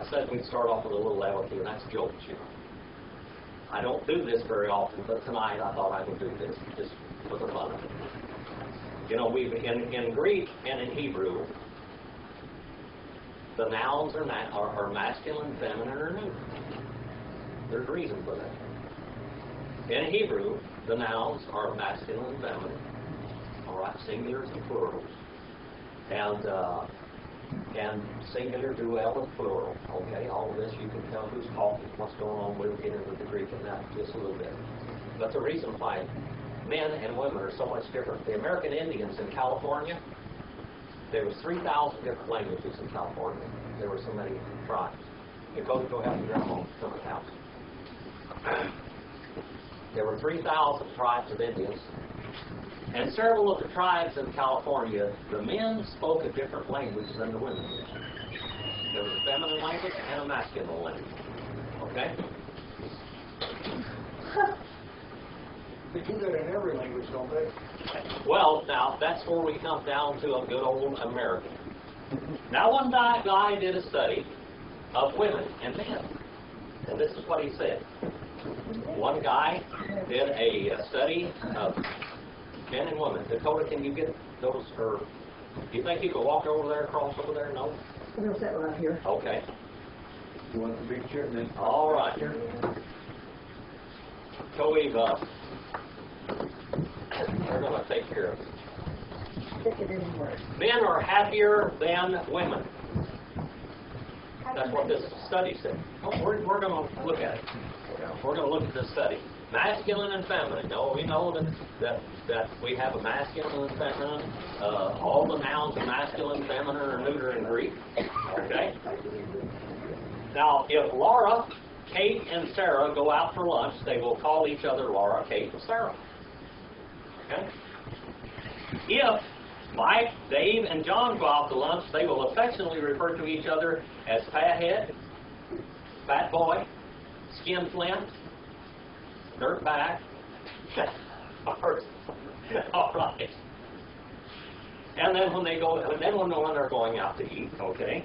I said we'd start off with a little levity, and that's jokes, you know. I don't do this very often, but tonight I thought I would do this just for the fun of it. You know, in Greek and in Hebrew, the nouns are masculine, feminine, or neuter. There's reason for that. In Hebrew, the nouns are masculine and feminine. All right, singulars and plurals. And singular, dual, and plural. Okay, all of this you can tell who's talking, what's going on. We'll get into the Greek in that just a little bit. But the reason why men and women are so much different. The American Indians in California, there was 3,000 different languages in California. There were so many tribes. You go have your home, someone's house. There were 3,000 tribes of Indians. And several of the tribes in California, the men spoke a different language than the women did. There was a feminine language and a masculine language. Okay? They do that in every language, don't they? Well, now, that's where we come down to a good old American. Now, one guy did a study of women and men. And this is what he said. One guy did a study of men and women. Dakota, can you get those? Or do you think you could walk over there, across over there? No? We'll sit right here. Okay. You want the big chair then? All right. So we're going to take care of it. Stick it anywhere. Men are happier than women. That's what this study said. We're going to look at it. We're going to look at this study. Masculine and feminine. No, we know that we have a masculine and feminine. All the nouns are masculine, feminine, or neuter in Greek. Okay? Now, if Laura, Kate, and Sarah go out for lunch, they will call each other Laura, Kate, and Sarah. Okay? If Mike, Dave, and John go out to lunch, they will affectionately refer to each other as fathead, fat boy, skinflint, dirtbag. All right. And then when they're going out to eat, okay.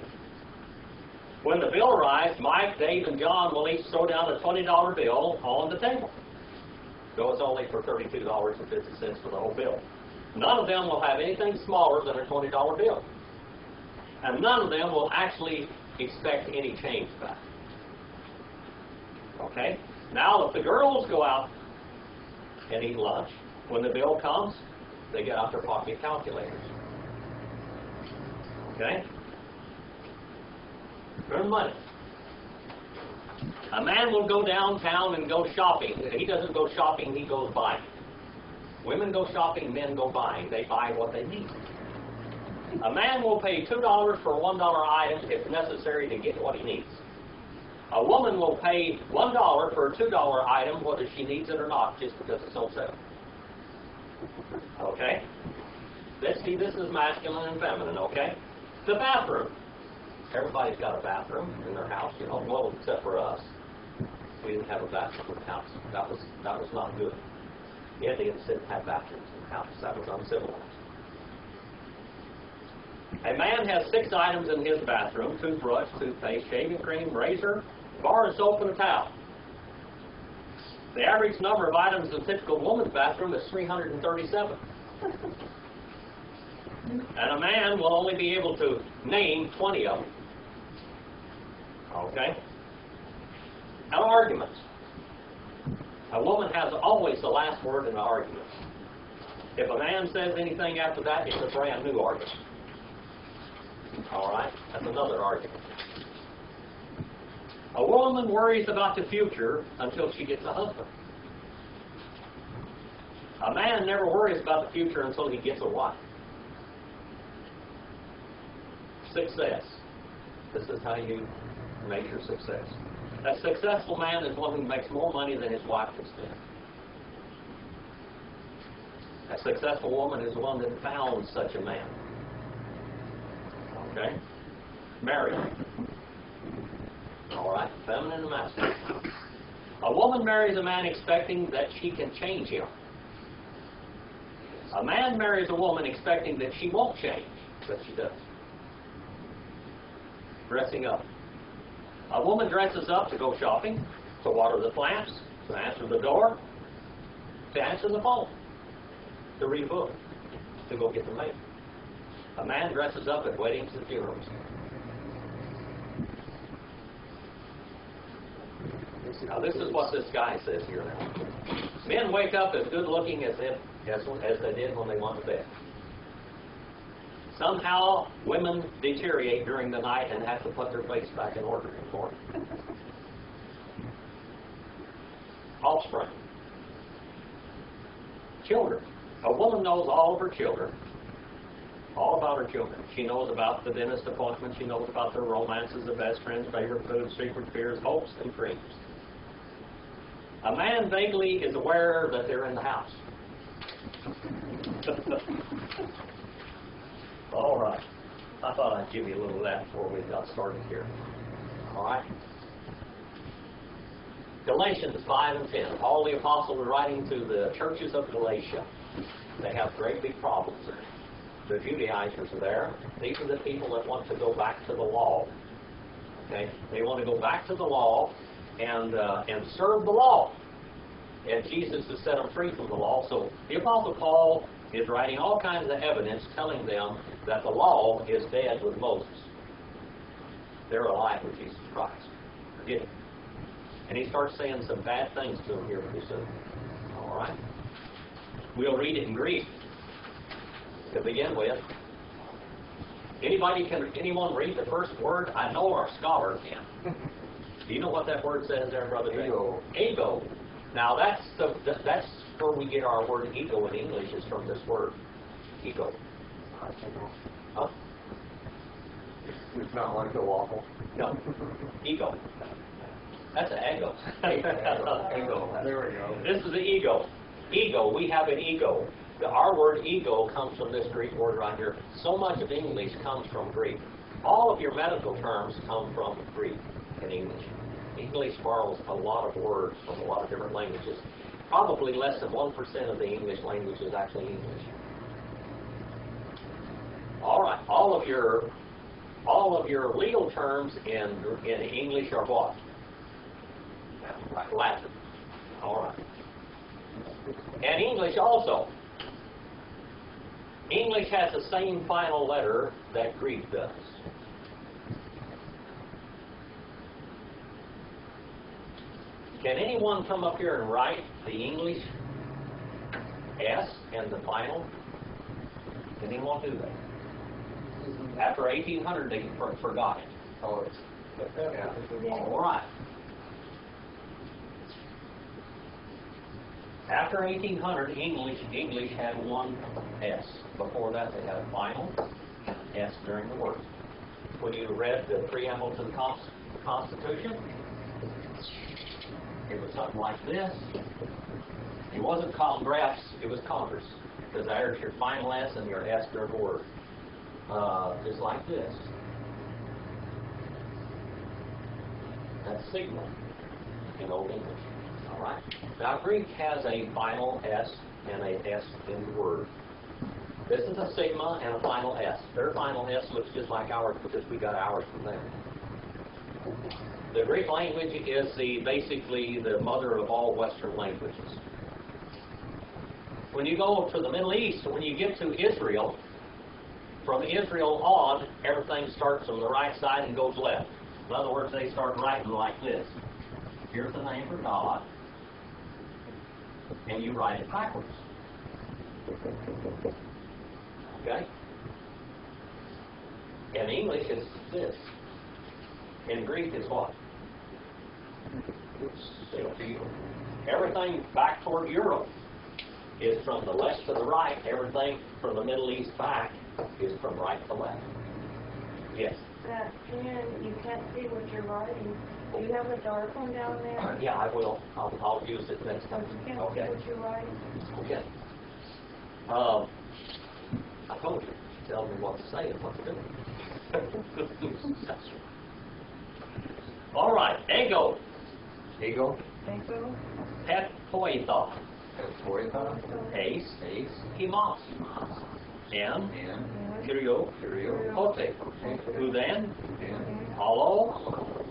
When the bill arrives, Mike, Dave, and John will each throw down a $20 bill on the table. So it's only for $32.50 for the whole bill. None of them will have anything smaller than a $20 bill. And none of them will actually expect any change back. Okay? Now, if the girls go out and eat lunch, when the bill comes, they get out their pocket calculators. Okay? Earn money. A man will go downtown and go shopping. He doesn't go shopping, he goes buying. Women go shopping, men go buying. They buy what they need. A man will pay $2 for a $1 item if necessary to get what he needs. A woman will pay $1 for a $2 item whether she needs it or not, just because it's on sale. Okay? This is masculine and feminine, okay? The bathroom. Everybody's got a bathroom in their house, you know, well, except for us. We didn't have a bathroom in the house. That was not good. Indians didn't have bathrooms in the house. That was uncivilized. A man has 6 items in his bathroom: toothbrush, toothpaste, shaving cream, razor, bar of soap, and a towel. The average number of items in a typical woman's bathroom is 337. And a man will only be able to name 20 of them. Okay? Now, arguments. A woman has always the last word in an argument. If a man says anything after that, it's a brand new argument. All right? That's another argument. A woman worries about the future until she gets a husband. A man never worries about the future until he gets a wife. Success. This is how you measure success. A successful man is one who makes more money than his wife can spend. A successful woman is one that found such a man. Okay? Married. All right? Feminine and masculine. A woman marries a man expecting that she can change him. A man marries a woman expecting that she won't change, but she does. Dressing up. A woman dresses up to go shopping, to water the plants, to answer the door, to answer the phone, to read a book, to go get the mail. A man dresses up at weddings and funerals. Now this is what this guy says here now. Men wake up as good looking as they did when they went to bed. Somehow women deteriorate during the night and have to put their face back in order in the morning. Offspring. Children. A woman knows all of her children. All about her children. She knows about the dentist appointment. She knows about their romances, their best friends, favorite foods, secret fears, hopes, and dreams. A man vaguely is aware that they're in the house. All right. I thought I'd give you a little of that before we got started here. All right. Galatians 5 and 10. Paul the Apostle was writing to the churches of Galatia. They have great big problems there. The Judaizers are there. These are the people that want to go back to the law. Okay? They want to go back to the law and serve the law. And Jesus has set them free from the law. So the Apostle Paul is writing all kinds of evidence telling them that the law is dead with Moses. They're alive with Jesus Christ. Forget it. And he starts saying some bad things to them here pretty soon. All right? We'll read it in Greek to begin with. Anyone read the first word? I know our scholar can. Do you know what that word says there, Brother Jay? Ego. Ego. Now that's where we get our word ego in English, is from this word. Ego. Huh? It's not like the waffle. No. Ego. That's an ego. Ego. There we go. This is the ego. Ego. We have an ego. Our word ego comes from this Greek word right here. So much of English comes from Greek. All of your medical terms come from Greek and English. English borrows a lot of words from a lot of different languages. Probably less than 1% of the English language is actually English. All right. All of your legal terms in English are what? Latin. All right. And English also. English has the same final letter that Greek does. Can anyone come up here and write the English S and the final? Can anyone do that? After 1800, they forgot it. Oh, it's... Yeah. All right. After 1800, English had one S. Before that, they had a final S during the word. When you read the preamble to the Constitution, it was something like this. It wasn't Congress, it was Congress. Because there's your final S and your S during the word. Just like this. That's signal in Old English. All right. Now Greek has a final S and a S in the word. This is a sigma and a final S. Their final S looks just like ours because we got ours from them. The Greek language is basically the mother of all Western languages. When you go to the Middle East, when you get to Israel, from Israel on, everything starts from the right side and goes left. In other words, they start writing like this. Here's the name for God, and you write it backwards. Okay? In English, it's this. In Greek, it's what? Everything back toward Europe is from the left to the right. Everything from the Middle East back is from right to left. Yes? That pen, you can't see what you're writing. Do you have a dark one down there? Yeah, I will. I'll use it next time. You can't Okay. see what you're writing. Okay. I told you. Tell me what to say and what to do. All right. Ego. Ego. Ego. Petoithon. Petoithon. Ace. Hemos. And. Kyrio. Pote. Who then? Hollow.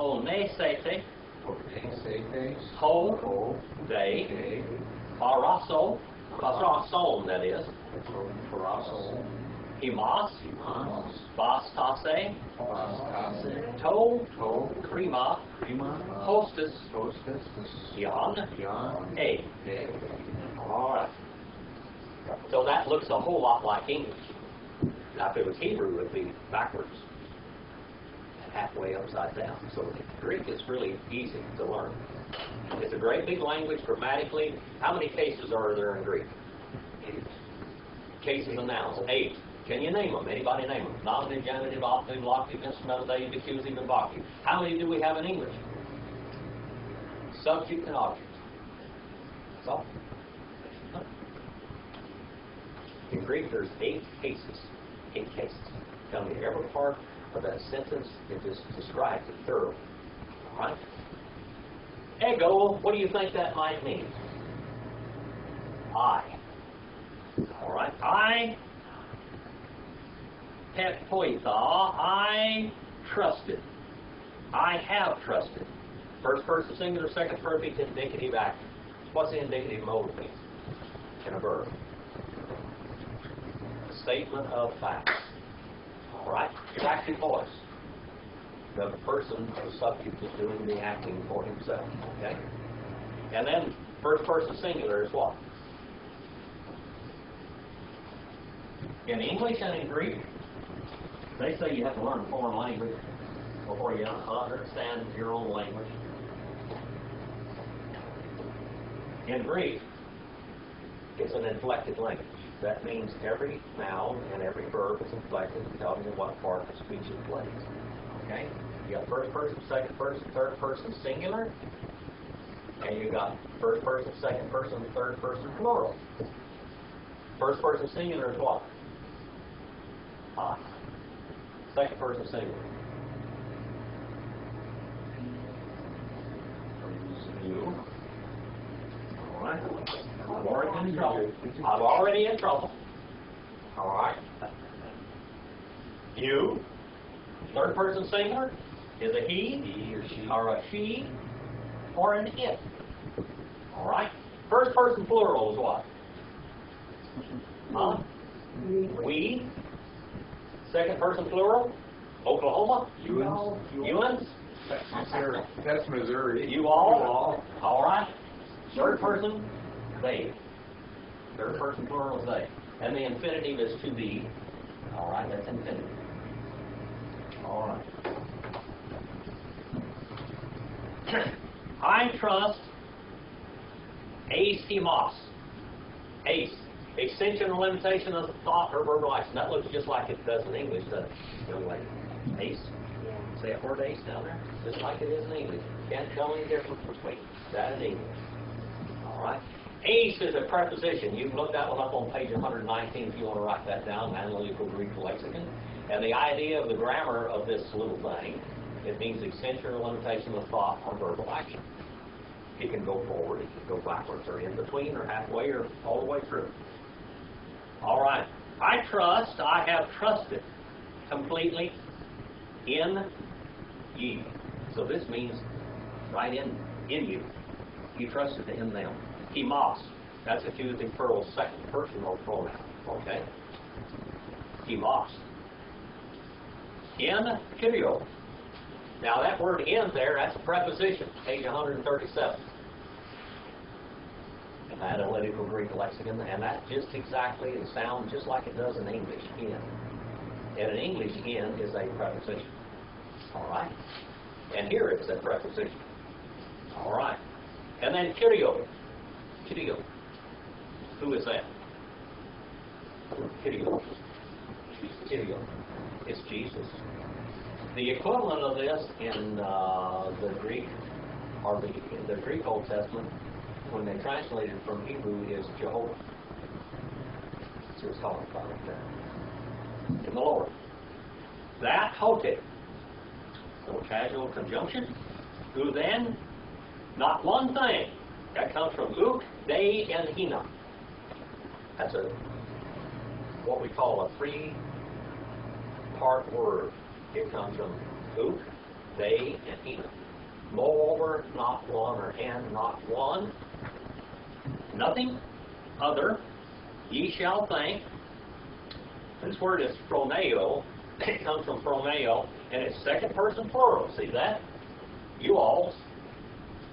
Ornesete, Ornesete, ho, day, de, paraso, parason, that is, paraso, himas, himas, bastase, bastase, to, to, krima, prima, hostis, hostis, yan, yan, a. de. All right. So that looks a whole lot like English. Now, if it was Hebrew, it would be backwards and halfway upside down. So Greek is really easy to learn. It's a great big language grammatically. How many cases are there in Greek? 8. Cases and nouns. 8. Can you name them? Anybody name them? Nominative, genitive, operative, locative, instrumental, dative, accusative, and vocative. How many do we have in English? Subject and object. That's all. In Greek, there's 8 cases. 8 cases. Tell me every part of that sentence that just describes it thoroughly. All right? Ego, what do you think that might mean? I. All right? I, pepoitha, I trusted. I have trusted. First person singular, second perfect, indicative active. What's the indicative mode mean in a verb? A statement of facts. All right? It's active voice. The person, the subject, is doing the acting for himself. Okay? And then first person singular is what? In English and in Greek, they say you have to learn a foreign language before you understand your own language. In Greek, it's an inflected language. That means every noun and every verb is inflected to tell you what part of speech it plays. Okay? You got first person, second person, third person singular, and you got first person, second person, third person plural. First person singular is what? I. Second person singular. You. All right. I'm already in trouble. I'm already in trouble. All right. You. Third person singular is a he Or she. or a she or an it. All right. First person plural is what? Huh? We. Second person plural? Oklahoma? Ewans? That's Missouri. You all? All right. Third person, they. Third person plural is they. And the infinitive is to be. All right, that's infinitive. All right. I trust ace. Ace. Extension or limitation of the thought or verbal action. That looks just like it does in English, doesn't it? Young lady. Ace. Yeah. Say that word ace down there. Just like it is in English. Can't tell any difference between that and English. All right. Ace is a preposition. You can look that one up on page 119 if you want to write that down, Analytical Greek Lexicon. And the idea of the grammar of this little thing, it means extension or limitation of thought or verbal action. It can go forward, it can go backwards, or in between, or halfway, or all the way through. All right. I trust, I have trusted completely in ye. So this means right in you. You trusted in them. Himas. That's accusative plural, second personal pronoun. Okay? Himas. In Kyrio. Now that word in there, that's a preposition, page 137. Analytical Greek Lexicon, and that just exactly, it sounds just like it does in English, in. And in English, in is a preposition. All right? And here it's a preposition. All right. And then Kyrio. Kyrio. Who is that? Kyrio. Kyrio. It's Jesus. The equivalent of this in the Greek, or in the Greek Old Testament, when they translated from Hebrew, is Jehovah. That's what it's talking about right there. In the Lord. That hote. So casual conjunction. Who then? Not one thing. That comes from uk, they, and hina. That's what we call a 3-part word. It comes from uk, they and Enoch. Moreover, not one, or and not one, nothing other, ye shall think. This word is phroneo. It comes from phroneo, and it's second person plural. See that? You all.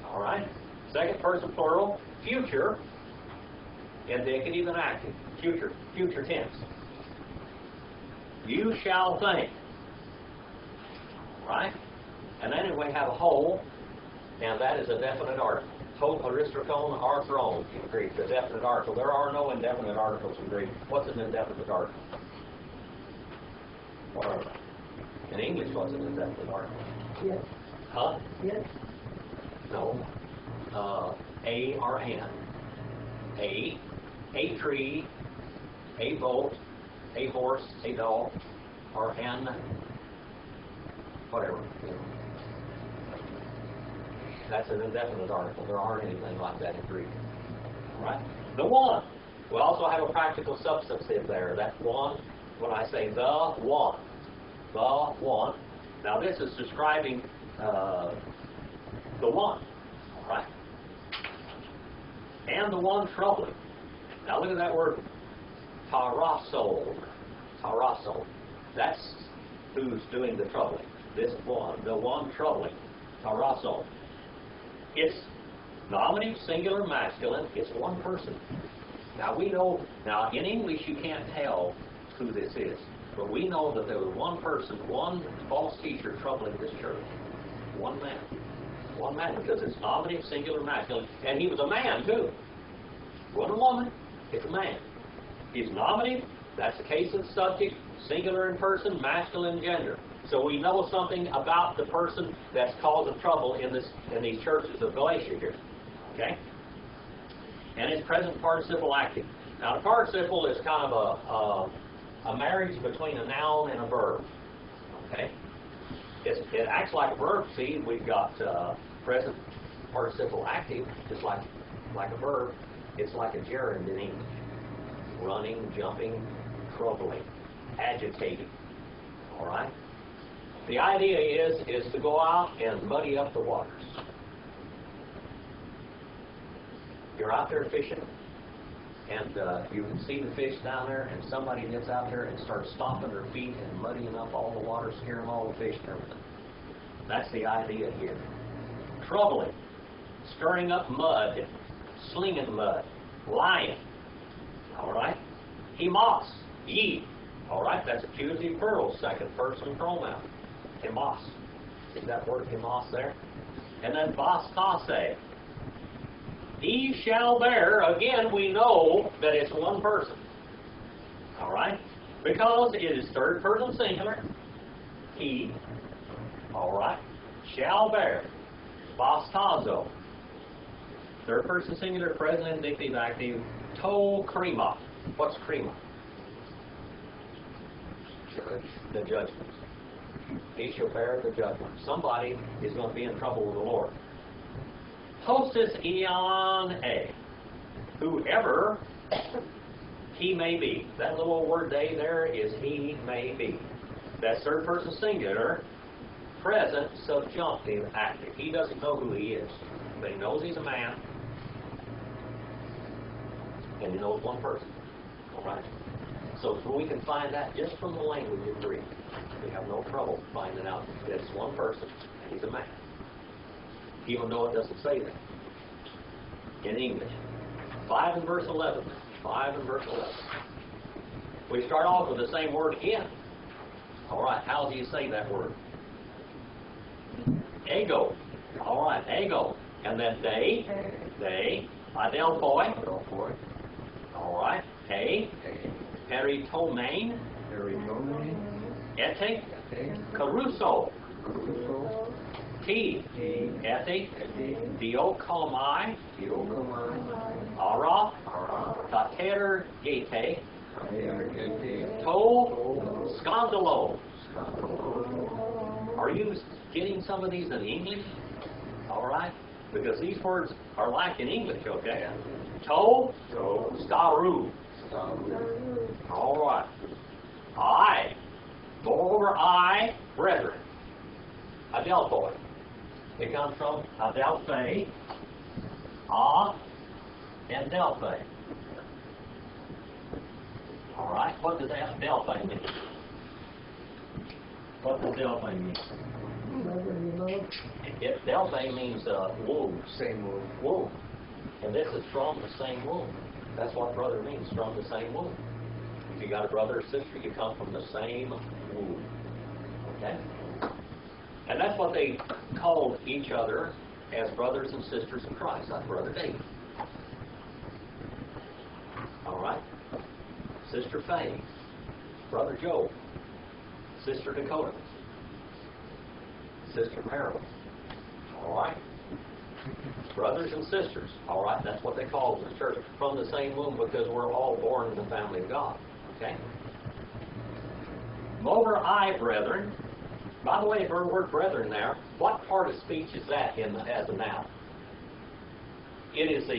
All right? Second person plural, future, indicative and active. Future tense. You shall think. Right? And then we have a whole, and that is a definite article. Ho, aristorchon, arthron in Greek, the definite article. There are no indefinite articles in Greek. What's an indefinite article? What are they? In English, what's an indefinite article? Yes. Huh? Yes. No. A or an. A tree, a boat, a horse, a dog, or an, whatever. That's an indefinite article. There aren't anything like that in Greek. All right? The one. We also have a practical substantive there. That one, when I say the one. Now this is describing the one. All right? And the one troubling. Now look at that word, tarasso. Tarasso. That's who's doing the troubling. This one, the one troubling. Tarasso. It's nominative, singular, masculine. It's one person. Now we know, now in English you can't tell who this is. But we know that there was one person, one false teacher troubling this church. One man. One man, because it's nominative, singular, masculine. And he was a man, too. It wasn't a woman, it's a man. He's nominative, that's the case of the subject, singular in person, masculine in gender. So we know something about the person that's causing trouble in these churches of Galatia here. Okay? And it's present participle active. Now the participle is kind of a marriage between a noun and a verb. Okay? It acts like a verb. See, we've got present participle active, just like a verb. It's like a gerund in English. Running, jumping, troubling, agitating. All right? The idea is to go out and muddy up the waters. You're out there fishing, and you can see the fish down there, and somebody gets out there and starts stomping their feet and muddying up all the water, scaring all the fish and everything. That's the idea here. Troubling, stirring up mud, slinging mud, lying. All right? Hemos, ye. All right? That's accusative plural, second person pronoun. Hemos. See that word hemos there? And then bastase. He shall bear. Again, we know that it's one person. All right? Because it is third person singular. He. All right? Shall bear. Bastazo. Third person singular, present, indicative, active. To krima. What's krima? The judgment. He shall bear the judgment. Somebody is going to be in trouble with the Lord. Hostis eon a. Whoever he may be. That little word they there is he may be. That's third person singular, present, subjunctive, active. He doesn't know who he is, but he knows he's a man, and he knows one person. All right? So we can find that just from the language of Greek. We have no trouble finding out that it's one person, and he's a man. Even though it doesn't say that in English. 5 and verse 11. 5 and verse 11. We start off with the same word again. All right, how do you say that word? Ego. All right, ego. And then they, adelphoi. All right, a, peritomain, ete, caruso, T, ete, diokomai, ara, tater gete, to, scandalo. Are you getting some of these in English? All right? Because these words are like in English, okay? To, staru. All right. I, moreover I, brethren. Adelphoi. It comes from Adelphi, and Delphi. All right, what does Adelphi mean? What does Delphi mean? Delphi means womb. Same womb. Womb. And this is from the same womb. That's what brother means, from the same womb. If you got a brother or sister, you come from the same womb. Okay? And that's what they called each other as brothers and sisters in Christ, like Brother David. All right? Sister Faye, Brother Joe, Sister Dakota, Sister Marilyn. All right? Brothers and sisters. All right? That's what they call the church. From the same womb, because we're all born in the family of God. Okay? Motor I, brethren. By the way, for the word brethren there, what part of speech is that in as a noun? It's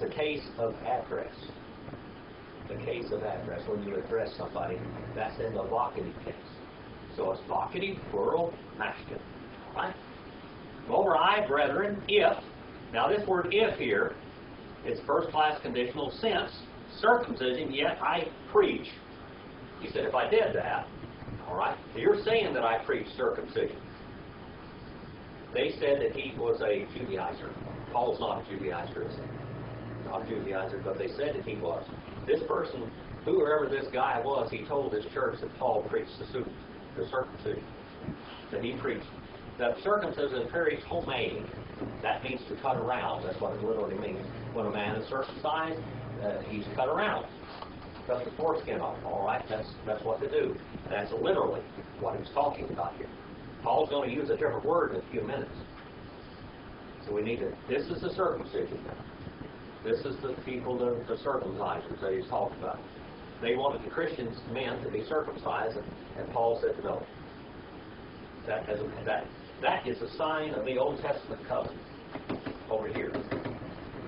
a case of address. The case of address. When you address somebody, that's in the vocative case. So it's vocative, plural, masculine. Right? Moreover, I, brethren, if. Now this word if here, it's first class conditional since circumcision, yet I preach. He said, if I did that, all right, so you're saying that I preach circumcision. They said that he was a Judaizer. Paul's not a Judaizer, is he? Not a Judaizer, but they said that he was. This person, whoever this guy was, he told his church that Paul preached the circumcision. That he preached. That circumcision is very homemade. That means to cut around. That's what it literally means. When a man is circumcised, he's cut around. Cut the foreskin off. All right, that's what they do. That's literally what he's talking about here. Paul's going to use a different word in a few minutes. So we need to. This is the circumcision. This is the people, the circumcisers that he's talking about. They wanted the Christians, men, to be circumcised, and Paul said no. That is a sign of the Old Testament covenant over here.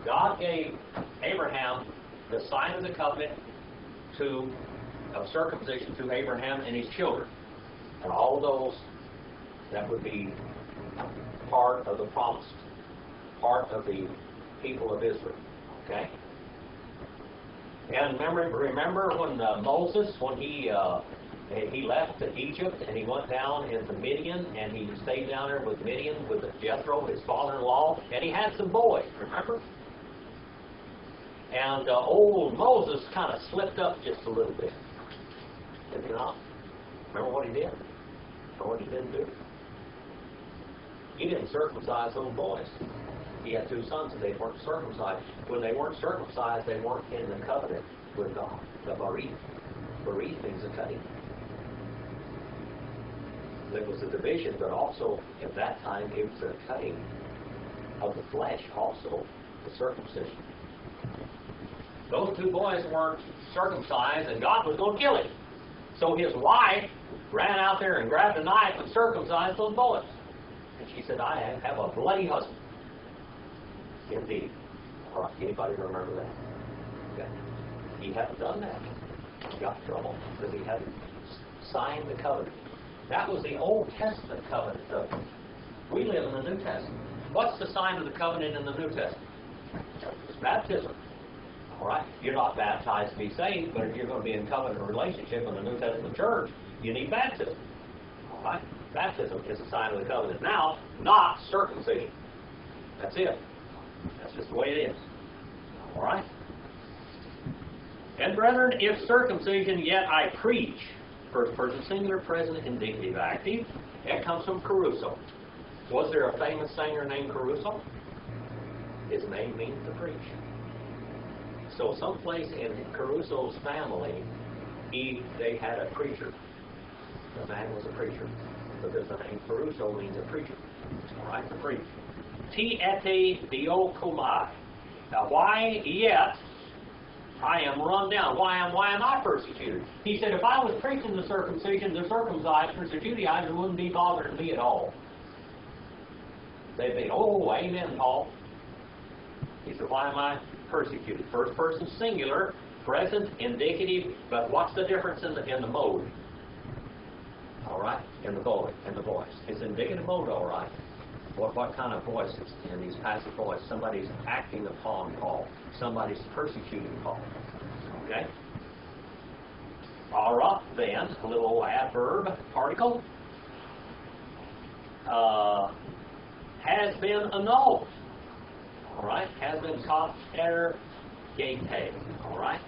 God gave Abraham the sign of the covenant of circumcision to Abraham and his children. And all of those, that would be part of the promised, part of the people of Israel. Okay? And remember when Moses, when he left Egypt and he went down into Midian and he stayed down there with Midian with Jethro, his father-in-law, and he had some boys, remember? And old Moses kind of slipped up just a little bit. Did he not? Remember what he did? Or what he didn't do? He didn't circumcise those boys. He had two sons and they weren't circumcised. When they weren't circumcised, they weren't in the covenant with God. The Barith. Barith means a cutting. There was a division, but also at that time it was a cutting of the flesh also, the circumcision. Those two boys weren't circumcised and God was going to kill him. So his wife ran out there and grabbed a knife and circumcised those boys. And she said, I have a bloody husband. Indeed. All right, anybody remember that? Okay. He hadn't done that. He got in trouble because he hadn't signed the covenant. That was the Old Testament covenant. We live in the New Testament. What's the sign of the covenant in the New Testament? It's baptism. All right? You're not baptized to be saved, but if you're going to be in covenant relationship in the New Testament church, you need baptism. All right? Baptism is a sign of the covenant. Now, not circumcision. That's it. That's just the way it is. All right? And brethren, if circumcision, yet I preach. First person singular, present, indicative, active. That comes from Caruso. Was there a famous singer named Caruso? His name means to preach. So someplace in Caruso's family, they had a preacher. The man was a preacher. Because the name Caruso means a preacher. All right, to preach. Ti ete diokomai. Now why yet I am run down? Why am I persecuted? He said, if I was preaching the circumcision, the circumcisers, the Judaizers wouldn't be bothering me at all. They'd be, oh, amen, Paul. He said, why am I persecuted? First person singular, present, indicative, but what's the difference in the mode? All right, in the voice, It's indicative mode, all right. What kind of voice is in these passive voice? Somebody's acting upon Paul. Somebody's persecuting Paul. Okay. All right, then a little adverb particle has been annulled. All right, has been caught ergate. All right.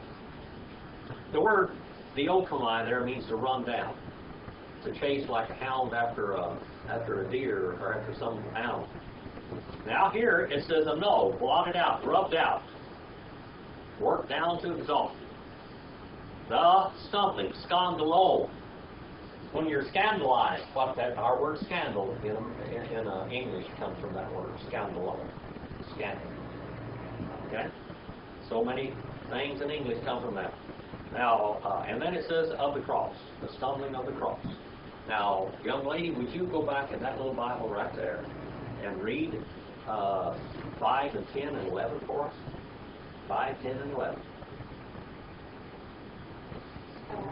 The word theokomai there means to run down, to chase like a hound after a deer or after some animal. Now here it says annul, blotted out, rubbed out, worked down to exhaustion. The stumbling, scandalo. When you're scandalized, our word scandal in English comes from that word, scandalo. Scandal. Okay? So many things in English come from that. Now, and then it says of the cross, the stumbling of the cross. Now, young lady, would you go back in that little Bible right there and read 5 and 10 and 11 for us? 5, 10, and 11.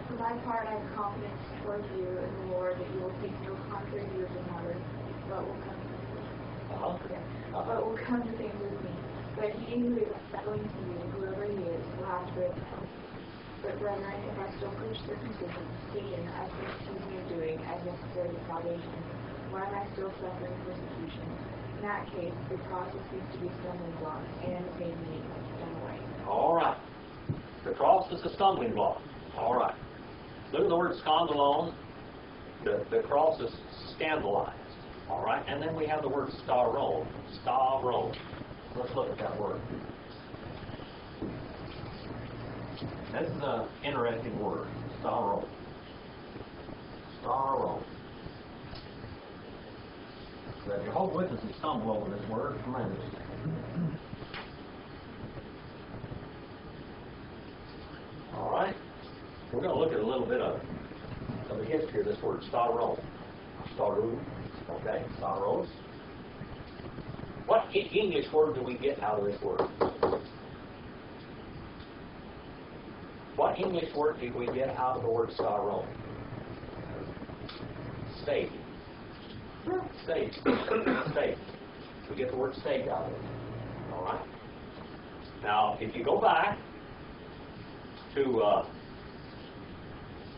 For my part, I have confidence towards you in the Lord that you will take no contrary views of another, but will come to things with me. But he who is settling to you, whoever he is, will have to repent. But brethren, if I still preach circumcision, as he accused me of doing, as necessary to salvation, why am I still suffering persecution? In that case, the cross seems to be a stumbling block, and it made me done away. All right. The cross is a stumbling block. All right. Look at the word scandalon. The cross is scandalized. All right. And then we have the word staron. Staron. Let's look at that word. This is an interesting word. Staron. Staron. The Jehovah's Witnesses stumble over this word tremendously. All right. We're going to look at a little bit of the history of this word, staron. Staru. Okay, staros. What English word do we get out of this word? What English word did we get out of the word staron? Steak. Steak. Steak. We get the word steak out of it. All right. Now, if you go back to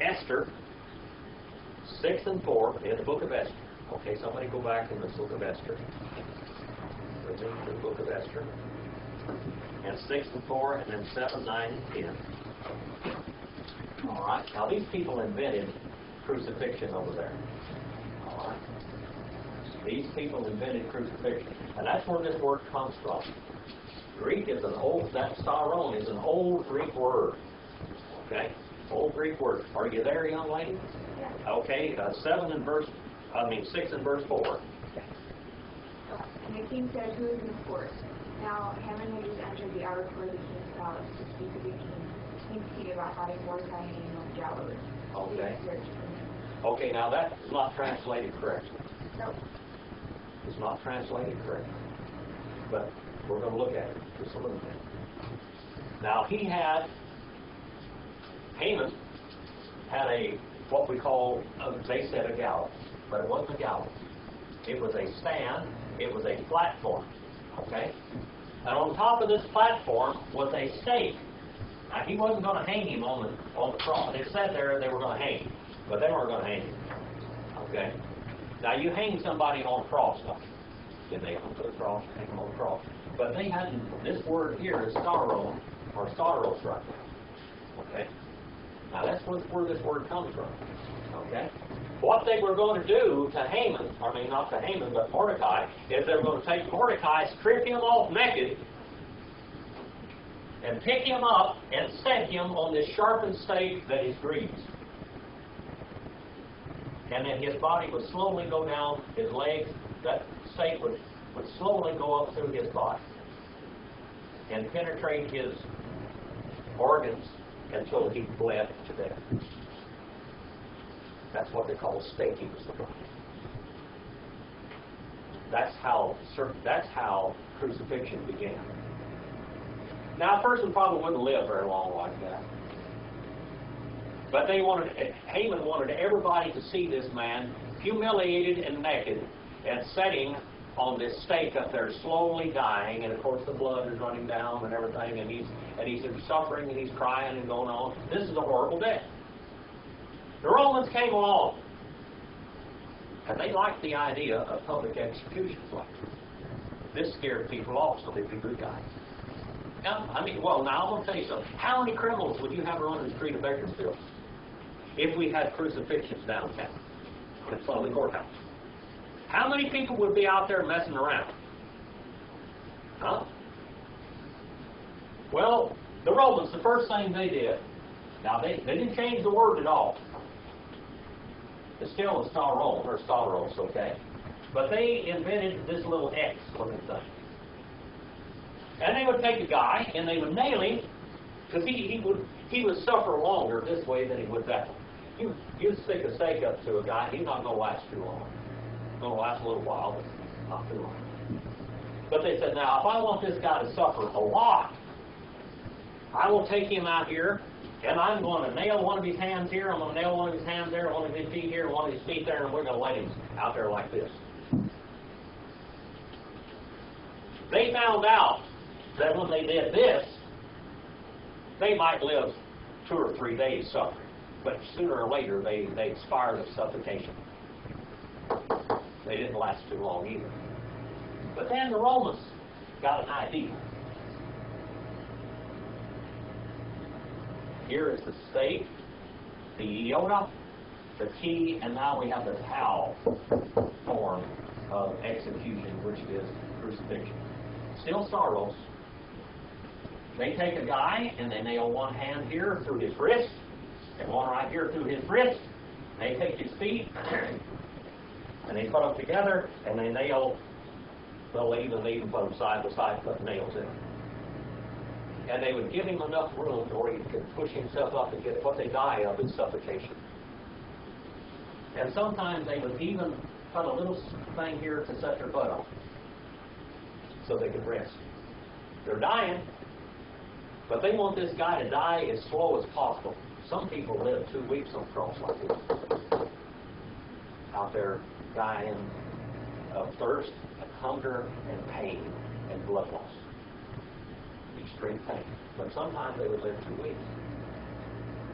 Esther 6 and 4 in the book of Esther. Okay, somebody go back in the book of Esther. The book of Esther. And 6 and 4, and then 7, 9, and 10. All right. Now, these people invented crucifixion over there. All right. These people invented crucifixion. And that's where this word comes from. Greek is an old, that staron is an old Greek word. Okay? Old Greek word. Are you there, young lady? Okay, 6 and verse 4. And the king said, who is in the court? Now Haman had just entered the outer court of the king's palace to speak to the king about having Mordecai hanging on the gallows. Okay. Okay, now that's not translated correctly. Nope. It's not translated correctly. But we're going to look at it just a little bit. Now Haman had what we call, they said a gallows, but it wasn't a gallows. It was a stand, it was a platform, okay? And on top of this platform was a stake. Now, he wasn't going to hang him on the cross. It said there they were going to hang him, but they weren't going to hang him, okay? Now, you hang somebody on a cross, did they put a cross, hang them on the cross? But they hadn't, this word here is staros, or staros right there, okay? Now, that's where this word comes from, okay? What they were going to do to Haman, not to Haman, but Mordecai, is they were going to take Mordecai, strip him off naked, and pick him up and set him on this sharpened stake that is greased. And then his body would slowly go down, his legs, that stake would slowly go up through his body and penetrate his organs until he bled to death. That's what they call staking. That's how crucifixion began. Now, a person probably wouldn't live very long like that. But Haman wanted everybody to see this man humiliated and naked and sitting on this stake up there, slowly dying, and of course the blood is running down and everything, and he's suffering and he's crying and going on. This is a horrible death. The Romans came along, and they liked the idea of public executions like this. This scared people off, so they'd be good guys. Now, now I'm going to tell you something. How many criminals would you have running the street of Bakersfield if we had crucifixions downtown in front of the courthouse? How many people would be out there messing around? Huh? Well, the Romans, the first thing they did, now they didn't change the word at all. It's still a staros, or staros, okay? But they invented this little X looking thing. And they would take a guy and they would nail him, because he would suffer longer this way than he would that way. You stick a stake up to a guy, he's not going to last too long. It's going to last a little while, but not too long. But they said, now, if I want this guy to suffer a lot, I will take him out here, and I'm going to nail one of his hands here, I'm going to nail one of his hands there, one of his feet here, one of his feet there, and we're going to lay him out there like this. They found out that when they did this, they might live 2 or 3 days suffering. But sooner or later, they expired of suffocation. They didn't last too long either. But then the Romans got an idea. Here is the stake, the iota, the key, and now we have the tau form of execution, which is crucifixion. Still sorrows. They take a guy and they nail one hand here through his wrist, and one right here through his wrist. They take his feet and they put them together and they nail. Well, they even put them side by side, put nails in them. And they would give him enough room where he could push himself up and get what they die of is suffocation. And sometimes they would even put a little thing here to set their butt on, so they could rest. They're dying, but they want this guy to die as slow as possible. Some people live 2 weeks on the cross like this, out there dying of thirst and hunger and pain and blood loss. Extreme pain. But sometimes they would live 2 weeks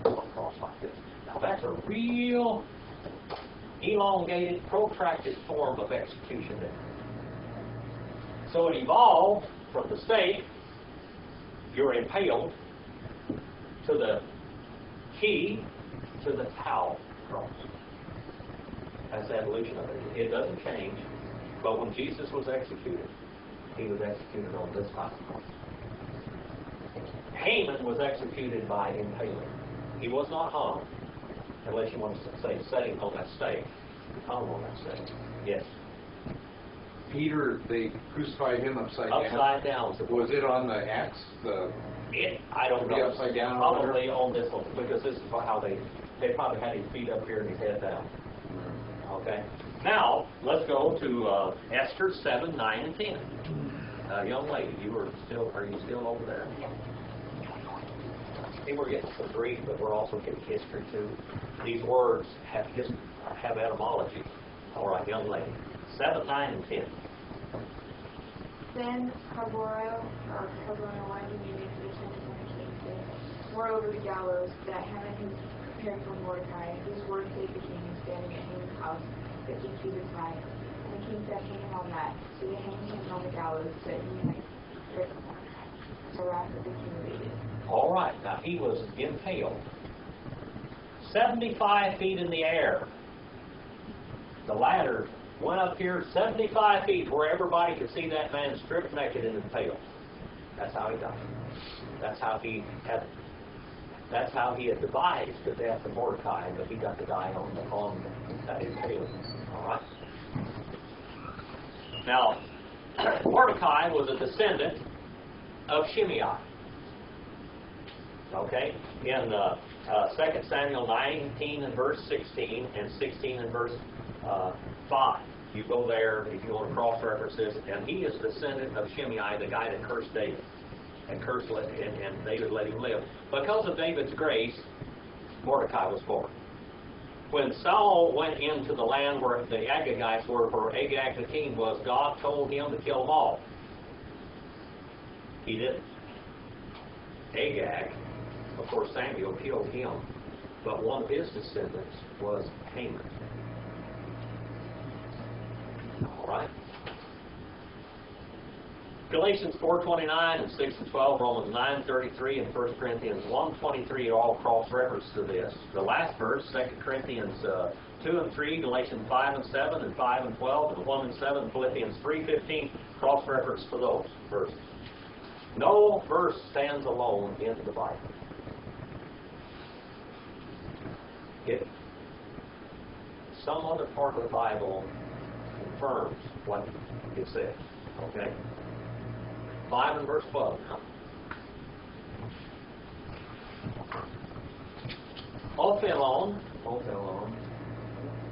on the cross like this. Now that's a real elongated, protracted form of execution there. So it evolved from the stake, you're impaled, to the key, to the tau cross. That's the evolution of it. It doesn't change. But when Jesus was executed, he was executed on this type of cross. Haman was executed by impaling. He was not hung, unless you want to say setting on that stake. Hung on that stake. Yes. Peter, they crucified him upside down. Upside down. Was it on the axe? I don't know. Upside down. Probably on this one, because this is how they probably had his feet up here and his head down. Okay. Now let's go to Esther 7, 9, and 10. Young lady, are you still over there? See, we're getting some Greek, but we're also getting history too. These words have etymology. All right, young lady. 7, 9, and 10. Then Cabora wanted to meet the attendants of the king, saying, moreover, the gallows that Haman has prepared for Mordecai, whose word saved the king, standing at Haman's house, 50 cubits high. And the king said, hang him on that. So they hanged him on the gallows, that he might strike Mordecai. So wrath of the king abated. All right, now he was impaled 75 feet in the air. The ladder went up here 75 feet where everybody could see that man stripped naked and impaled. That's how he died. That's how he had devised the death of Mordecai, but he got to die on that impaling. All right. Now, Mordecai was a descendant of Shimei. Okay, in 2 Samuel 19 and verse 16 and 16 and verse 5. You go there if you want to cross-reference this, and he is a descendant of Shimei, the guy that cursed David, and David let him live. Because of David's grace, Mordecai was born. When Saul went into the land where the Agagites were, where Agag the king was, God told him to kill them all. He didn't. Agag, of course, Samuel killed him, but one of his descendants was Haman. All right. Galatians 4:29 and 6 and 12, Romans 9:33, and 1 Corinthians 1:23 all cross-reference to this. The last verse, 2 Corinthians 2 and 3, Galatians 5 and 7, and 5 and 12, and 1 and 7, Philippians 3:15, cross-reference to those verses. No verse stands alone in the Bible. If some other part of the Bible confirms what it says, okay? 5 and verse 12. Ophelon.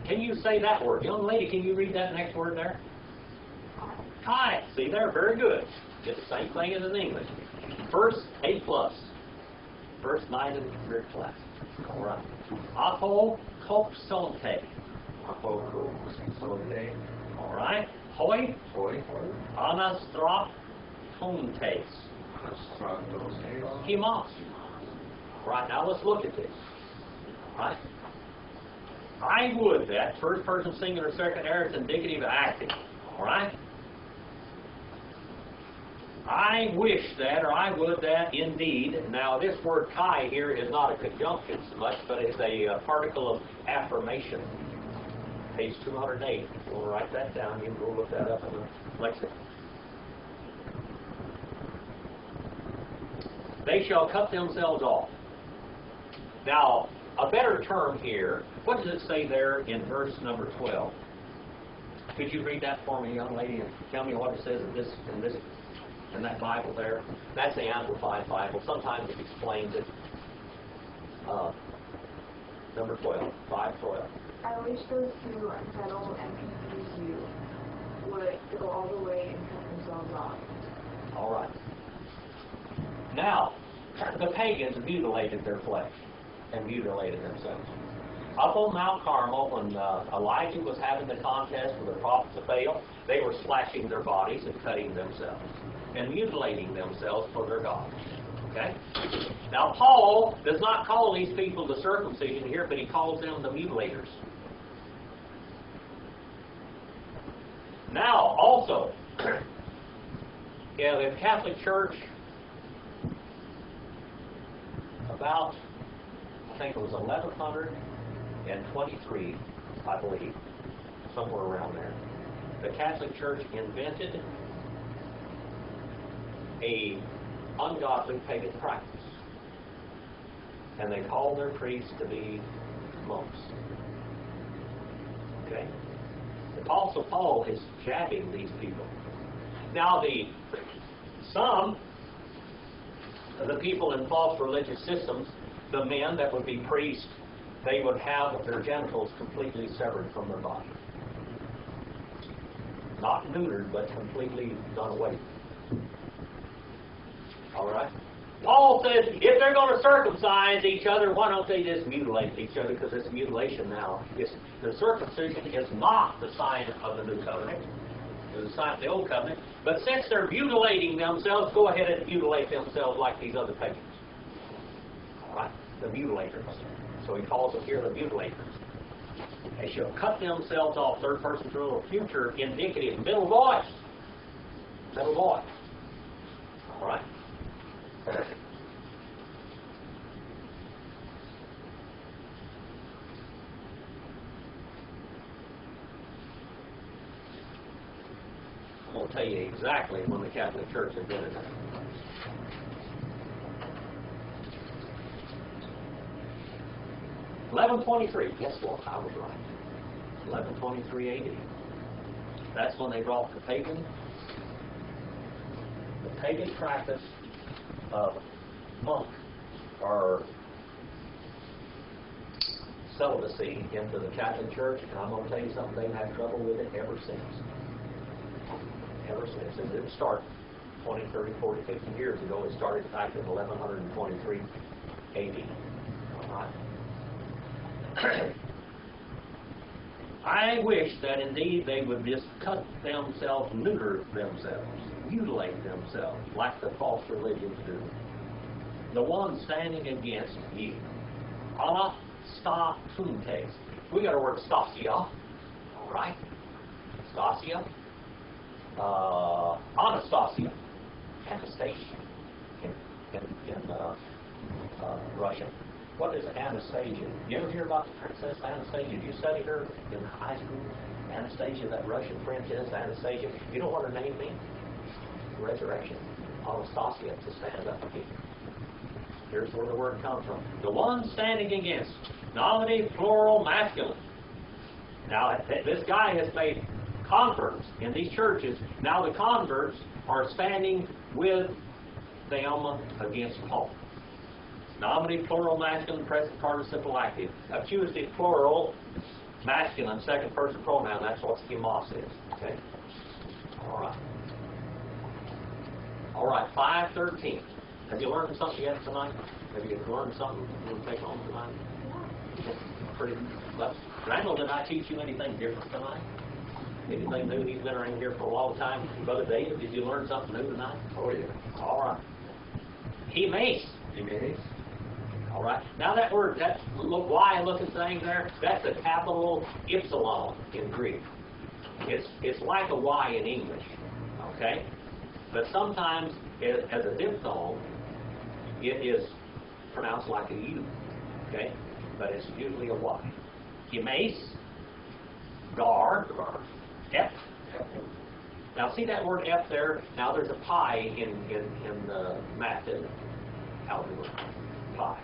Can you say that word? Young lady, can you read that next word there? Hi. See there? Very good. It's the same thing as in English. Verse 8 plus. Verse 9 in the Greek class. All right. Apokopsonte. Apokopsonte. All right. Hoi. Anastrop. Tontes. Himas. Right, now let's look at this. Right? I would that, first person singular second aorist indicative active. Alright? I wish that, or I would that, indeed. Now this word kai here is not a conjunction so much, but it's a particle of affirmation. Page 208. If you want to write that down, you can go look that up in the lexicon. They shall cut themselves off. Now, a better term here, what does it say there in verse number 12? Could you read that for me, young lady, and tell me what it says in that Bible there? That's the Amplified Bible. Sometimes it explains it. Number 12, 5:12. I wish those who unsettle and confuse you would go all the way and cut themselves off. All right. Now, the pagans mutilated their flesh and mutilated themselves. Up on Mount Carmel, when Elijah was having the contest with the prophets of Baal, they were slashing their bodies and cutting themselves and mutilating themselves for their gods. Okay? Now, Paul does not call these people the circumcision here, but he calls them the mutilators. Now, also, the Catholic Church, about, I think it was 1123, I believe, somewhere around there, the Catholic Church invented a ungodly pagan practice. And they called their priests to be monks. Okay? The Apostle Paul is jabbing these people. Now, some of the people in false religious systems, the men that would be priests, they would have their genitals completely severed from their body. Not neutered, but completely done away with. All right? Paul says, if they're going to circumcise each other, why don't they just mutilate each other? Because it's mutilation now. The circumcision is not the sign of the new covenant. It's the sign of the old covenant. But since they're mutilating themselves, go ahead and mutilate themselves like these other pagans. All right? The mutilators. So he calls them here the mutilators. They shall cut themselves off. Third person plural, future indicative. Middle voice. Middle voice. All right? I'm going to tell you exactly when the Catholic Church invented that. (1123). Guess what? I was right. 1123 AD. That's when they brought the pagan practice of monk or celibacy into the Catholic Church, and I'm going to tell you something, they've had trouble with it ever since. Ever since. It didn't start 20, 30, 40, 50 years ago. It started back in 1123 AD. All right. I wish that indeed they would just cut themselves, neuter themselves, mutilate themselves, like the false religions do. The one standing against you. Anastatuntes. We got a word stasia, all right? Stasia. Anastasia. Anastasia in Russian. What is Anastasia? You ever hear about the Princess Anastasia? Did you study her in high school? Anastasia, that Russian princess, Anastasia. You know what her name means? Resurrection. Anastasia, to stand up again. Here's where the word comes from. The one standing against. Nominative, plural, masculine. Now, this guy has made converts in these churches. Now the converts are standing with them against Paul. Nominative, plural, masculine, present participle, active. Accusative, plural, masculine, second person pronoun. That's what schemos is. Okay? All right. All right, 5:13. Have you learned something yet tonight? Have you learned something you'll take home tonight? Pretty well. Randall, did I teach you anything different tonight? Anything new? He's been around here for a long time. Brother David, did you learn something new tonight? Oh, yeah. All right. He may. All right. Now that word, that little Y-looking thing there, that's a capital Ypsilon in Greek. It's like a Y in English. Okay? But sometimes, as a diphthong, it is pronounced like a U. Okay? But it's usually a Y. Himes, Gar, F. Now see that word F there? Now there's a pi in math, isn't it? Algebra. Pi.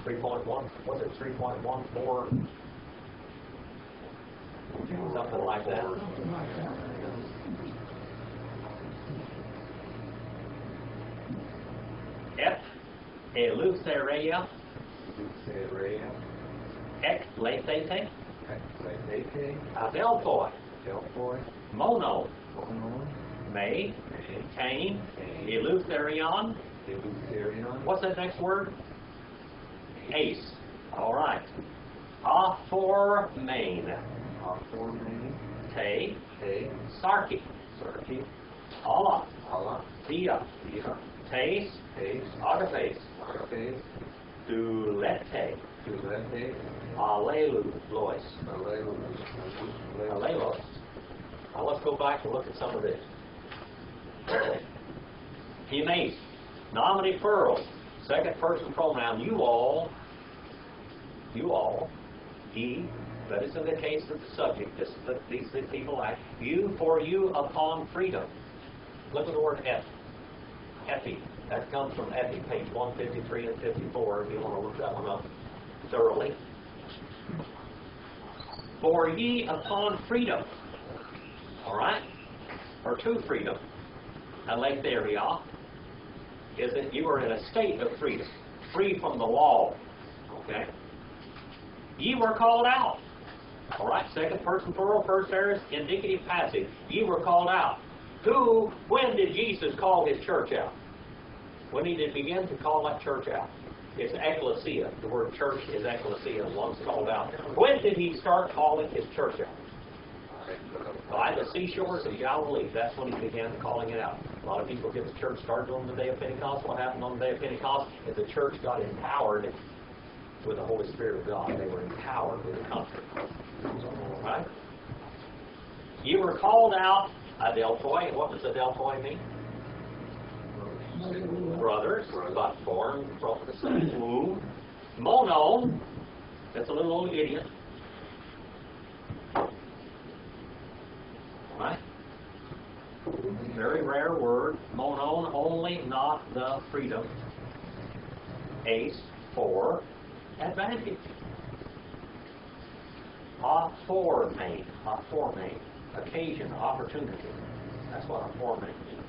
3.1, was it 3.14? Something like that. Something like that. F. Eleutheria. Ek leithete. Adelphoi. Mono. Me. Cain. Eleutherion. What's that next word? Ace. All right. Aphormain. Te. Sarki. Allah. Thea. Tes. Agathes. Dulete. Allelulois. Allelos. Now let's go back and look at some of this. Himes. Nominative plural. Second person pronoun. You all. He. But it's in the case of the subject. This is these people act. You, for you, upon freedom. Look at the word F. Epi. That comes from Epi, page 153 and 54, if you want to look that one up thoroughly. For ye upon freedom. All right? Or to freedom. Aletheria is that you are in a state of freedom. Free from the law. Okay? Ye were called out. All right? Second person plural, first aorist, indicative passive. Ye were called out. When did Jesus call his church out? When he did begin to call that church out. It's ecclesia. The word church is ecclesia, once called out. When did he start calling his church out? By the seashores of Galilee. That's when he began calling it out. A lot of people get the church started on the day of Pentecost. What happened on the day of Pentecost is the church got empowered with the Holy Spirit of God. They were empowered with the Comforter. All right? You were called out, adelphoi. What does adelphoi mean? Brothers, but born from the same womb. Mono, that's a little old idiot. Right? Very rare word. Monon, only, not the freedom. Ace, for advantage. Aphormain, occasion, opportunity. That's what aphormain means.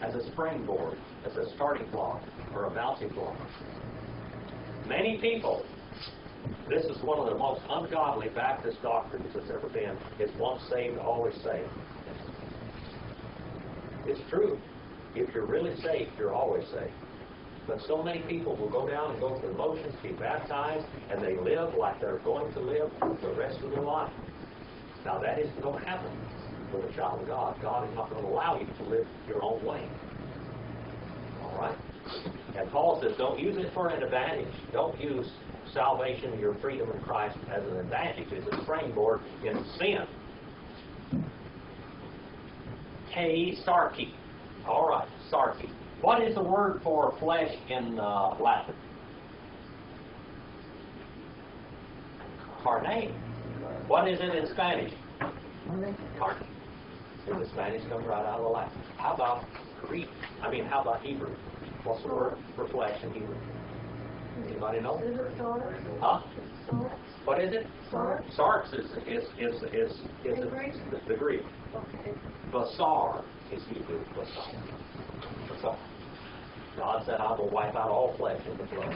As a springboard, as a starting block, or a bouncing block. Many people, this is one of the most ungodly Baptist doctrines that's ever been, is once saved, always saved. It's true. If you're really saved, you're always saved. But so many people will go down and go through the motions, be baptized, and they live like they're going to live the rest of their life. Now that isn't going to happen with a child of God. God is not going to allow you to live your own way. All right? And Paul says, don't use it for an advantage. Don't use salvation, your freedom in Christ, as an advantage. It's a springboard into sin. Sarki. All right, sarki. What is the word for flesh in Latin? Carne. What is it in Spanish? Carne. See, the Spanish comes right out of the Latin. How about Greek? How about Hebrew? What's the word for flesh in Hebrew? Anybody know? Is it sarx? Huh? Sarx? What is it? Sarx. Sarx is the Greek. Okay. Basar is Hebrew. Basar. God said, I will wipe out all flesh in the flood.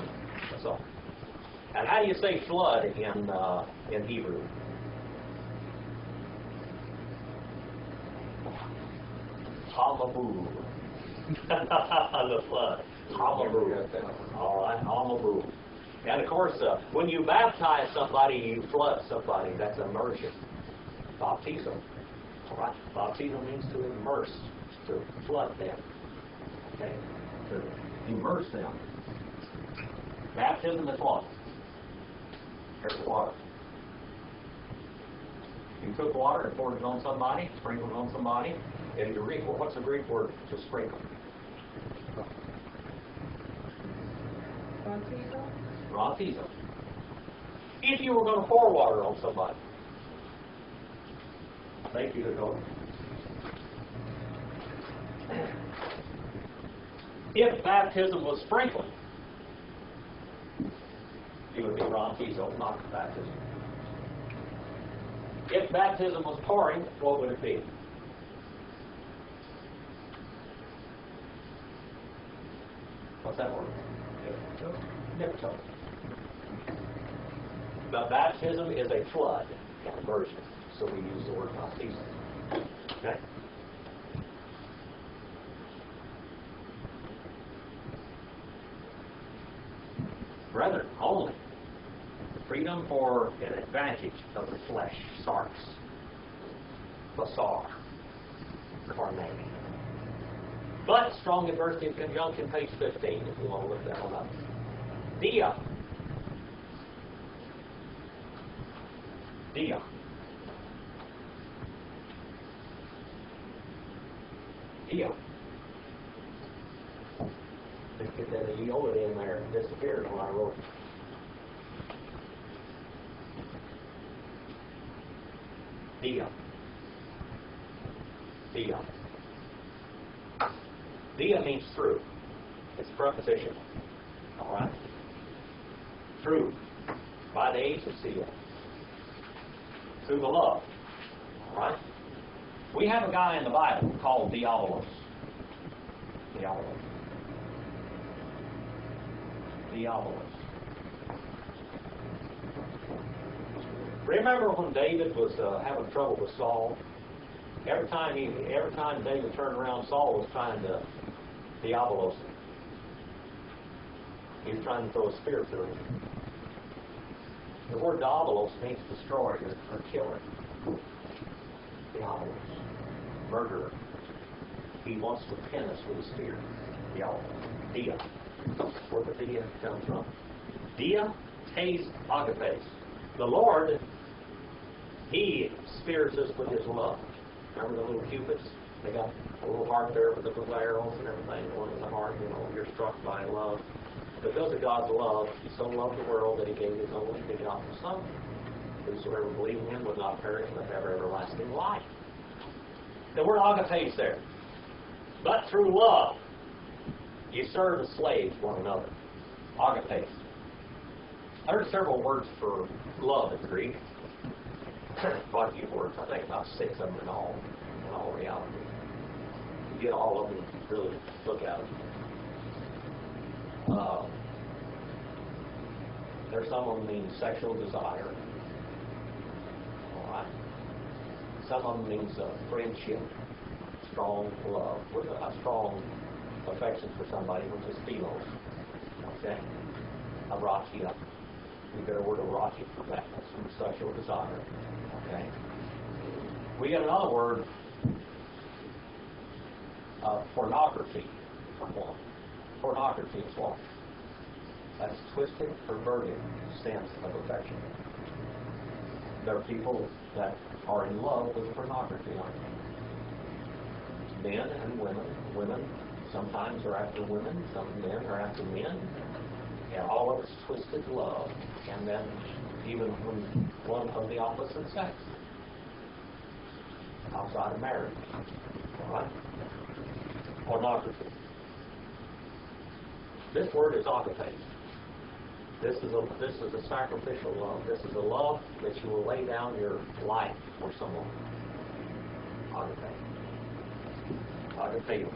Basar. And how do you say flood in Hebrew? Hamabu. The flood. Hamabu. All right, Hamabu. And of course, when you baptize somebody, you flood somebody. That's immersion. Baptizo. All right? Baptizo means to immerse, to flood them. Okay? To immerse them. Baptism is what? There's water. You took water and poured it on somebody, sprinkled it on somebody. In Greek, what's the Greek word to sprinkle? Baptizo. If you were going to pour water on somebody, thank you, Dakota. If baptism was sprinkling, it would be baptizo, not baptism. If baptism was pouring, what would it be? What's that word? Nipto. But baptism is a flood, an immersion. So we use the word baptizo. Okay? Brethren, only freedom for an advantage of the flesh, sarx, basar, carne. But strong adversity of conjunction, page 15, if you want to look that one up. Dia. Dia. Dia. Let's get that eola in there. It disappeared when I wrote it. Dia. Dia. Dia means through. It's a preposition. All right? Through. By the agency of. Through the love. All right? We have a guy in the Bible called Diabolos. Diabolos. Diabolos. Remember when David was having trouble with Saul? Every time David turned around, Saul was trying to Diabolos him. He was trying to throw a spear through him. The word Diabolos means destroyer or killer. Diabolos. Murderer. He wants to pin us with a spear. Diabolos. Dia. Where the dia comes from. Dia, tes, agapes. The Lord, He spears us with His love. Remember the little cupids? They got a little heart there with the little arrows and everything. The one in the heart, you're struck by love. Because of God's love, He so loved the world that He gave His only begotten Son. Whosoever believes in Him would not perish but have everlasting life. The word agapes there. But through love, you serve as slaves one another. Agapes. There are several words for love in Greek. Quite a few words, I think about 6 of them in all reality. You get all of them, really look at them. There's some of them mean sexual desire. All right. Some of them means friendship, strong love, with a strong affection for somebody, which is philos. Okay? Aratia. We get a word aratia for that. That's from sexual desire. Okay? We get another word, pornography. Pornography is what? That's twisted, perverted sense of affection. There are people that are in love with pornography, aren't they? Men and women. Women sometimes are after women. Some men are after men. And all of it's twisted love. And then even when one of the opposite sex. Outside of marriage. All right? Pornography. This word is agape. This is a sacrificial love. This is a love that you will lay down your life for someone. Agape. Agape.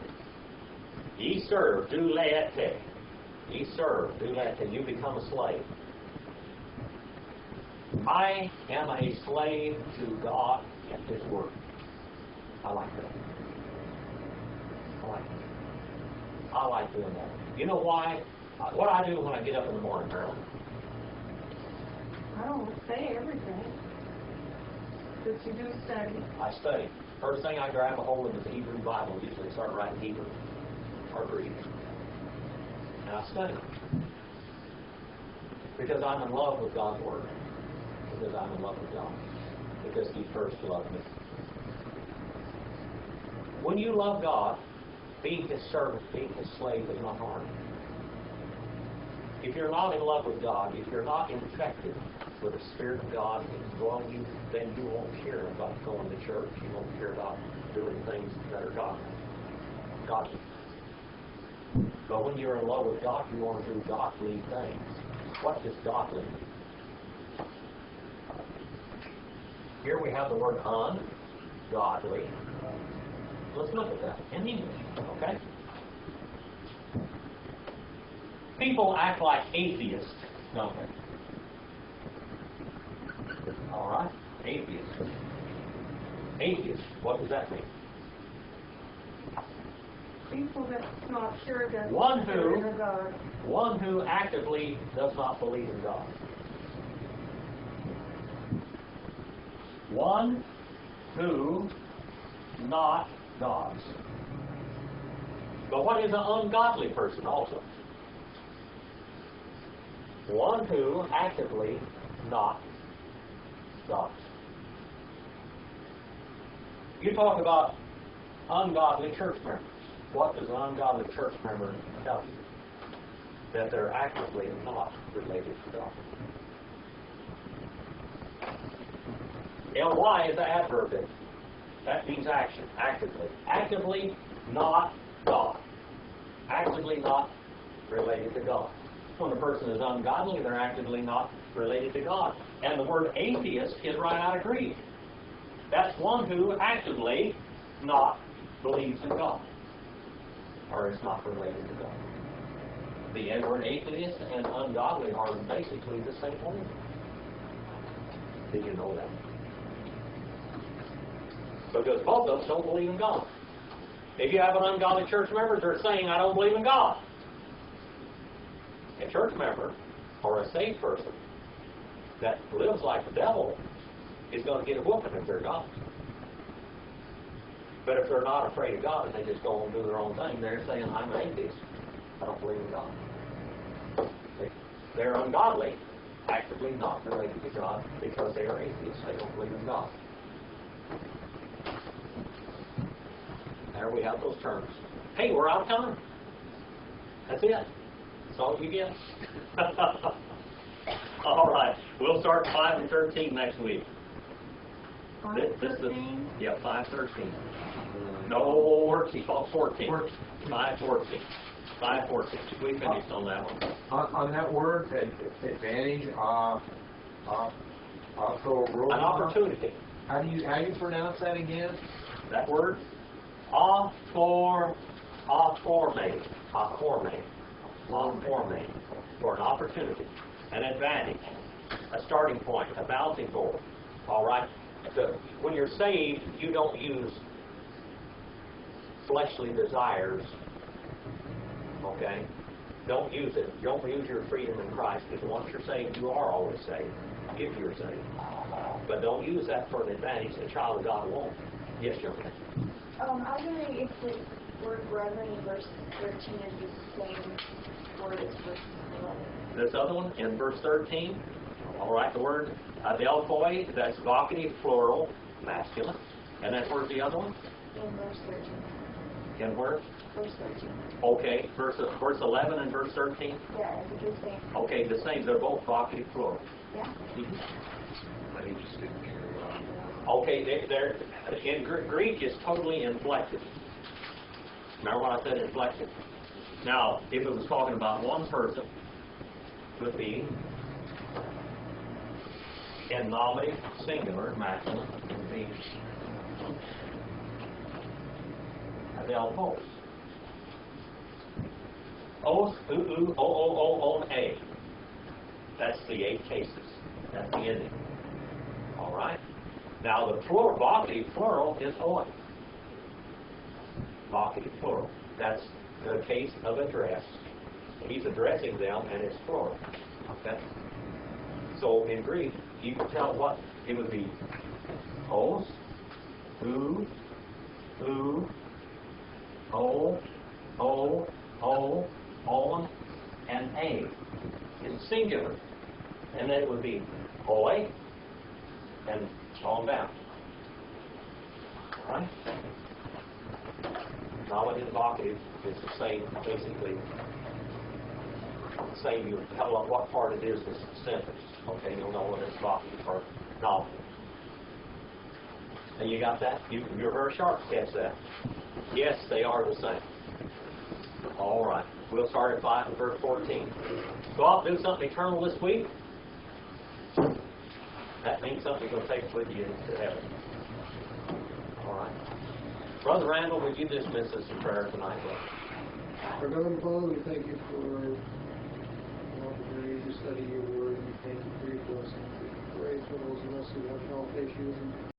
Ye serve, do laete. Ye serve, do laete. You become a slave. I am a slave to God and His Word. I like that. I like doing that. You know why? What I do when I get up in the morning, Marilyn? I don't say everything. But you do study. I study. First thing I grab a hold of is the Hebrew Bible. Usually start writing Hebrew or Greek. And I study. Because I'm in love with God's Word. Because I'm in love with God. Because He first loved me. When you love God, being His servant, being His slave is not hard. If you're not in love with God, if you're not infected with the Spirit of God, then you won't care about going to church. You won't care about doing things that are godly. But when you're in love with God, you want to do godly things. What is godly? Here we have the word ungodly. Let's look at that in English, okay? People act like atheists, don't they? All right? Atheists. Atheists. What does that mean? People that's not sure that One there is a God. who actively does not believe in God. One who not gods. But what is an ungodly person also? One who actively not gods. You talk about ungodly church members. What does an ungodly church member tell you? That they're actively not related to God. Ly is the adverb there. That means action, actively. Actively not God. Actively not related to God. When a person is ungodly, they're actively not related to God. And the word atheist is right out of Greek. That's one who actively not believes in God. Or is not related to God. The word atheist and ungodly are basically the same word. Did you know that? Because both of us don't believe in God. If you have an ungodly church member, they're saying, I don't believe in God. A church member or a saved person that lives like the devil is going to get a whooping if they're God. But if they're not afraid of God and they just go and do their own thing, they're saying, I'm an atheist. I don't believe in God. They're ungodly, actively not related to God because they are atheists. They don't believe in God. There we have those terms. Hey, we're out of time. That's it. That's all you get. All right. We'll start 5 and 13 next week. 5:13? Yeah, 5:13. No, 14. 14. 5:14. 5:14. We finished on that one. On that word, advantage, An opportunity. How do you pronounce that again? That word? Auforme. For an opportunity, an advantage, a starting point, a bouncing board. All right? So when you're saved, you don't use fleshly desires, okay, don't use it. Don't use your freedom in Christ, because once you're saved, you are always saved, if you're saved. But don't use that for an advantage. A child of God won't. Yes, Jeremy. I was wondering if the word brethren in verse 13 is the same word as verse 11. This other one in verse 13. All right, the word adelphoi, that's vocative plural, masculine. And then where's the other one? In verse 13. In where? Verse 13. Okay, verse 11 and verse 13. Yeah, it's the same. Okay, the same. They're both vocative plural. Yeah. But he just didn't carry on. Okay, they're in Greek is totally inflected. Remember what I said, inflected? Now, if it was talking about one person, it would be in nominative, singular, masculine, it would be adelphos. Os, oo, o, a. That's the 8 cases. That's the ending. All right. Now the plural, vocative plural is oi. Vocative plural. That's the case of address. He's addressing them, and it's plural. Okay. So in Greek, you can tell what it would be: os, oo, o, on, and a. It's singular. And then it would be oi, and on down. All right? Nominative, vocative is the same, basically. The same. You tell what part it is in the sentence. Okay, you'll know whether it's vocative or nominative. And you got that? You're very sharp to catch that. Yes, they are the same. All right. We'll start at verse 14. Go out and do something eternal this week. That means something you're going to take with you to heaven. All right. Brother Randall, would you dismiss us in prayer tonight? Our God and Father, we thank you for the opportunity to study your word.